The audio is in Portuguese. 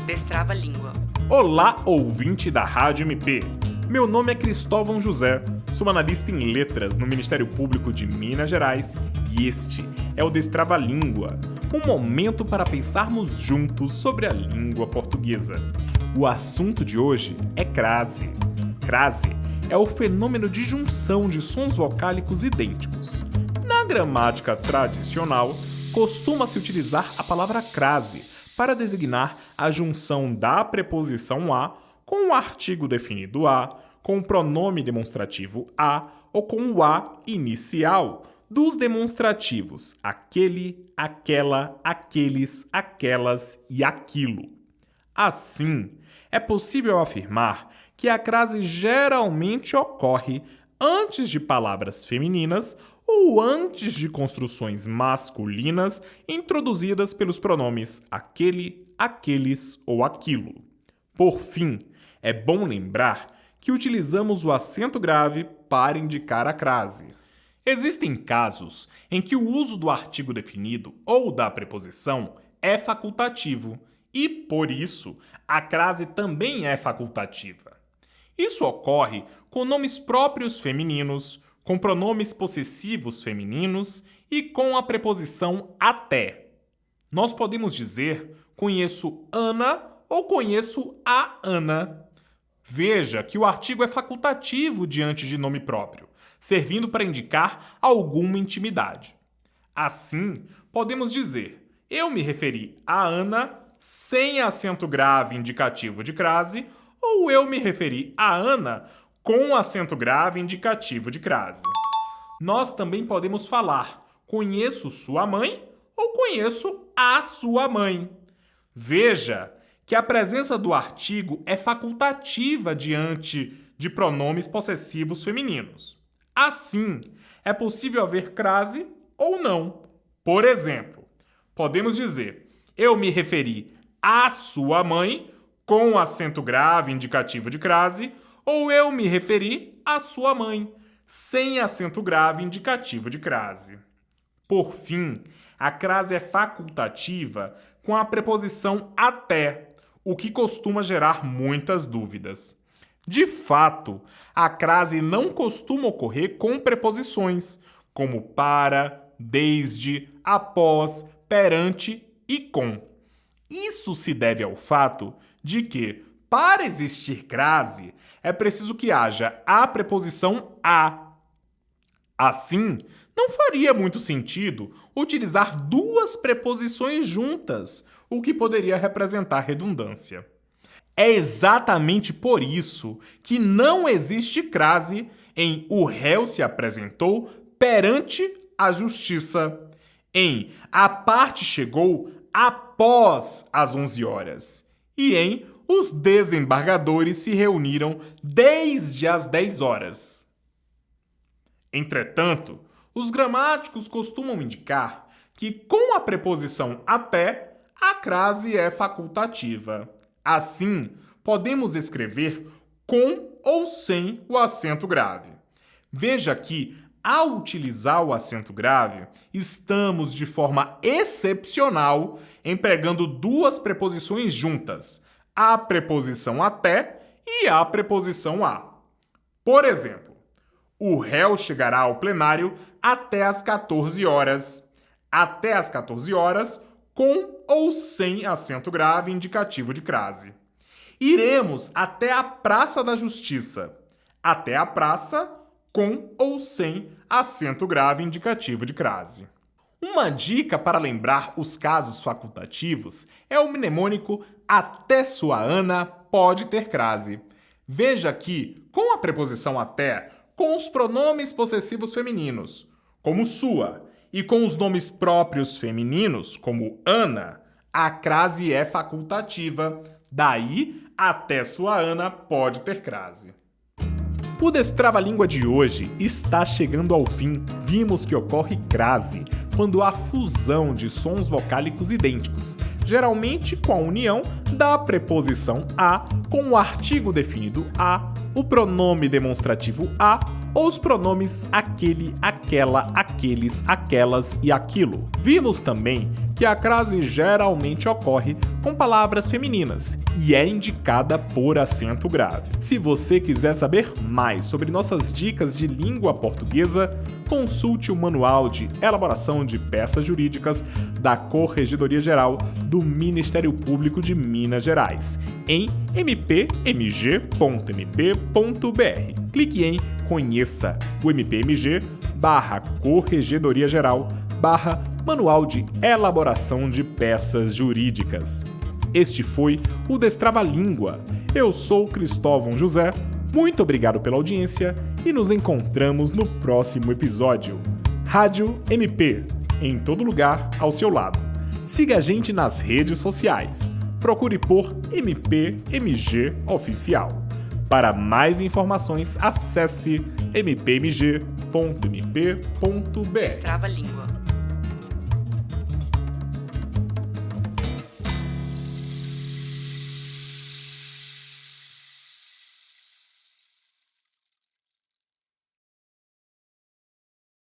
Destrava a Língua. Olá, ouvinte da Rádio MP. Meu nome é Cristóvão José, sou analista em letras no Ministério Público de Minas Gerais e este é o Destrava a Língua, um momento para pensarmos juntos sobre a língua portuguesa. O assunto de hoje é crase. Crase é o fenômeno de junção de sons vocálicos idênticos. Na gramática tradicional, costuma-se utilizar a palavra crase para designar a junção da preposição a com o artigo definido a, com o pronome demonstrativo a ou com o a inicial dos demonstrativos aquele, aquela, aqueles, aquelas e aquilo. Assim, é possível afirmar que a crase geralmente ocorre antes de palavras femininas ou antes de construções masculinas introduzidas pelos pronomes aquele, aqueles ou aquilo. Por fim, é bom lembrar que utilizamos o acento grave para indicar a crase. Existem casos em que o uso do artigo definido ou da preposição é facultativo e, por isso, a crase também é facultativa. Isso ocorre com nomes próprios femininos, com pronomes possessivos femininos e com a preposição até. Nós podemos dizer conheço Ana ou conheço a Ana. Veja que o artigo é facultativo diante de nome próprio, servindo para indicar alguma intimidade. Assim, podemos dizer eu me referi a Ana sem acento grave indicativo de crase ou eu me referi a Ana com acento grave indicativo de crase. Nós também podemos falar conheço sua mãe ou conheço a sua mãe. Veja que a presença do artigo é facultativa diante de pronomes possessivos femininos. Assim, é possível haver crase ou não. Por exemplo, podemos dizer eu me referi à sua mãe com acento grave indicativo de crase ou eu me referi à sua mãe, sem acento grave indicativo de crase. Por fim, a crase é facultativa com a preposição até, o que costuma gerar muitas dúvidas. De fato, a crase não costuma ocorrer com preposições, como para, desde, após, perante e com. Isso se deve ao fato de que, para existir crase, é preciso que haja a preposição a. Assim, não faria muito sentido utilizar duas preposições juntas, o que poderia representar redundância. É exatamente por isso que não existe crase em o réu se apresentou perante a justiça, em a parte chegou após as 11 horas e em os desembargadores se reuniram desde as 10 horas. Entretanto, os gramáticos costumam indicar que com a preposição até, a crase é facultativa. Assim, podemos escrever com ou sem o acento grave. Veja que, ao utilizar o acento grave, estamos de forma excepcional empregando duas preposições juntas, a preposição até e a preposição a. Por exemplo, o réu chegará ao plenário até às 14 horas. Até às 14 horas, com ou sem acento grave indicativo de crase. Iremos até a Praça da Justiça. Até a praça, com ou sem acento grave indicativo de crase. Uma dica para lembrar os casos facultativos é o mnemônico até sua Ana pode ter crase. Veja que, com a preposição até, com os pronomes possessivos femininos, como sua, e com os nomes próprios femininos, como Ana, a crase é facultativa. Daí, até sua Ana pode ter crase. O Destrava a Língua de hoje está chegando ao fim. Vimos que ocorre crase quando há fusão de sons vocálicos idênticos, geralmente com a união da preposição a com o artigo definido a, o pronome demonstrativo a ou os pronomes aquele, aquela, aqueles, aquelas e aquilo. Vimos também que que a crase geralmente ocorre com palavras femininas e é indicada por acento grave. Se você quiser saber mais sobre nossas dicas de língua portuguesa, consulte o Manual de Elaboração de Peças Jurídicas da Corregedoria Geral do Ministério Público de Minas Gerais, em mpmg.mp.br. Clique em Conheça o mpmg/Corregedoria Geral/Manual de Elaboração de Peças Jurídicas. Este foi o Destrava-Língua. Eu sou Cristóvão José, muito obrigado pela audiência e nos encontramos no próximo episódio. Rádio MP, em todo lugar ao seu lado. Siga a gente nas redes sociais. Procure por MPMG Oficial. Para mais informações, acesse mpmg.mp.br. Destrava-Língua.